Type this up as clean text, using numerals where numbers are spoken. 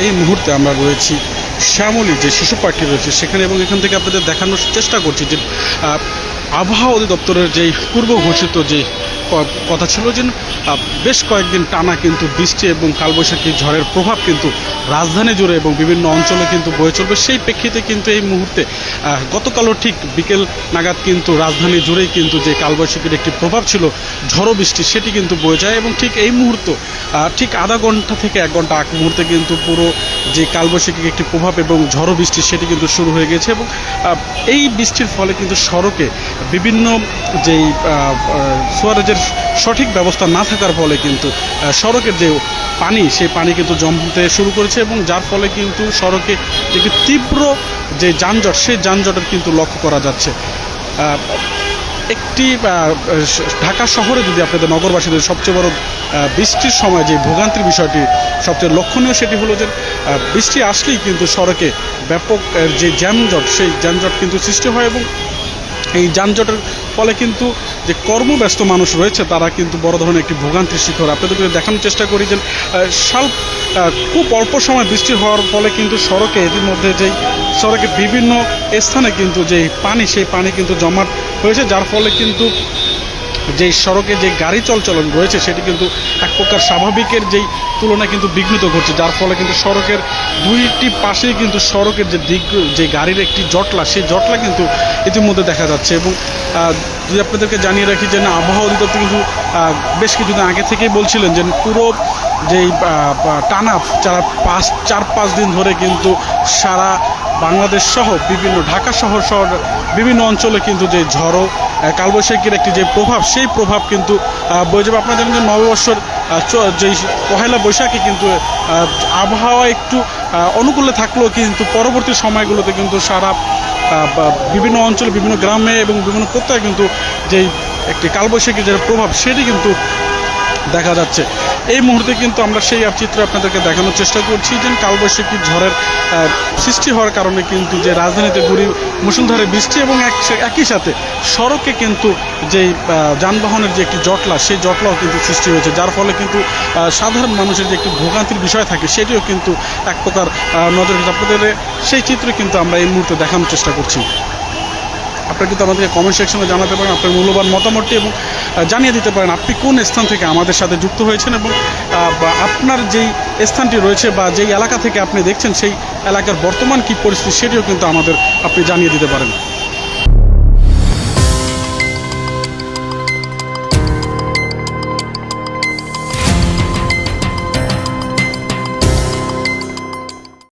এই মুহূর্তে আমরা রয়েছি শ্যামলী যে শিশু পার্কটি রয়েছে সেখানে, এবং এখান থেকে আপনাদের দেখানোর চেষ্টা করছি যে আবহাওয়া অধিদপ্তরের যেই পূর্ব ঘোষিত যে কথা ছিল যে বেশ কয়েকদিন টানা কিন্তু বৃষ্টি এবং কালবৈশাখী ঝড়ের প্রভাব কিন্তু রাজধানী জুড়ে এবং বিভিন্ন অঞ্চলে কিন্তু বয়ে চলবে। সেই প্রেক্ষিতে কিন্তু এই মুহূর্তে গতকালও ঠিক বিকেল নাগাদ কিন্তু রাজধানী জুড়েই কিন্তু যে কালবৈশাখীর একটি প্রভাব ছিল ঝড়ো বৃষ্টি, সেটি কিন্তু বয়ে যায় এবং ঠিক এই মুহূর্তে ঠিক আধা ঘন্টা থেকে 1 ঘন্টা আগ মুহূর্তে কিন্তু পুরো যে কালবৈশাখীর একটি প্রভাব এবং ঝড়ো বৃষ্টি সেটি কিন্তু শুরু হয়ে গেছে। এবং এই বৃষ্টির ফলে কিন্তু সড়কে বিভিন্ন যেই সুয়ারেজের সঠিক ব্যবস্থা না থাকার ফলে কিন্তু সড়কের যে পানি সেই পানি কিন্তু জমতে শুরু করেছে, এবং যার ফলে কিন্তু সড়কে একটি তীব্র যে যানজট সেই যানজটের কিন্তু লক্ষ্য করা যাচ্ছে। একটি ঢাকা শহরে যদি আপনাদের নগরবাসীদের সবচেয়ে বড় বৃষ্টির সময় যে ভোগান্তির বিষয়টি সবচেয়ে লক্ষণীয়, সেটি হলো যে বৃষ্টি আসলেই কিন্তু সড়কে ব্যাপক যে যানজট সেই যানজট কিন্তু সৃষ্টি হয়, এবং এই যানজটের ফলে কিন্তু যে কর্মব্যস্ত মানুষ রয়েছে তারা কিন্তু বড় ধরনের একটি ভোগান্তির শিখর। আপনাদেরকে দেখানোর চেষ্টা করি যে খুব অল্প সময় বৃষ্টি হওয়ার ফলে কিন্তু সড়কে ইতিমধ্যে যেই সড়কে বিভিন্ন স্থানে কিন্তু যেই পানি সেই পানি কিন্তু জমাট হয়েছে, যার ফলে কিন্তু যেই সড়কে যে গাড়ি চলাচল রয়েছে সেটি কিন্তু এক প্রকার স্বাভাবিকের যেই তুলনায় কিন্তু বিঘ্নিত ঘটছে, যার ফলে কিন্তু সড়কের দুইটি পাশেই কিন্তু সড়কের যে দিক যে গাড়ির একটি জটলা সেই জটলা কিন্তু ইতিমধ্যে দেখা যাচ্ছে। এবং যদি আপনাদেরকে জানিয়ে রাখি যে আবহাওয়া অধিদপ্তর কিন্তু বেশ কিছুদিন আগে থেকেই বলছিলেন যে পুরো যেই টানা 4-5 দিন ধরে কিন্তু সারা বাংলাদেশ সহ বিভিন্ন ঢাকা শহর বিভিন্ন অঞ্চলে কিন্তু যে ঝড়ো কালবৈশাখীর একটি যে প্রভাব সেই প্রভাব কিন্তু বয়ে যাবে। আপনারা জানেন যে নববর্ষর যেই পহেলা বৈশাখে কিন্তু আবহাওয়া একটু অনুকূলে থাকলেও কিন্তু পরবর্তী সময়গুলোতে কিন্তু সারা বিভিন্ন অঞ্চলে বিভিন্ন গ্রামে এবং বিভিন্ন প্রত্যয়ে কিন্তু যেই একটি কালবৈশাখীর যে প্রভাব সেটি কিন্তু দেখা যাচ্ছে। এই মুহূর্তে কিন্তু আমরা সেই চিত্র আপনাদেরকে দেখানোর চেষ্টা করছি যে কালবৈশাখী ঝড়ের সৃষ্টি হওয়ার কারণে কিন্তু যে রাজধানীতে মুষলধারে বৃষ্টি এবং একই সাথে সড়কে কিন্তু যেই যানবাহনের যে একটি জটলা সেই জটলাও কিন্তু সৃষ্টি হয়েছে, যার ফলে কিন্তু সাধারণ মানুষের যে একটি ভোগান্তির বিষয় থাকে সেটিও কিন্তু এক প্রকার নজরে আপনাদের সেই চিত্র কিন্তু আমরা এই মুহূর্তে দেখানোর চেষ্টা করছি। আপনারা কিন্তু আমাদেরকে কমেন্ট সেকশনে জানাতে পারেন আপনার মূল্যবান মতামতটি, এবং জানিয়ে দিতে পারেন আপনি কোন স্থান থেকে আমাদের সাথে যুক্ত হয়েছেন, এবং আপনার যেই স্থানটি রয়েছে বা যেই এলাকা থেকে আপনি দেখছেন সেই এলাকার বর্তমান কী পরিস্থিতি সেটিও কিন্তু আপনি জানিয়ে দিতে পারেন।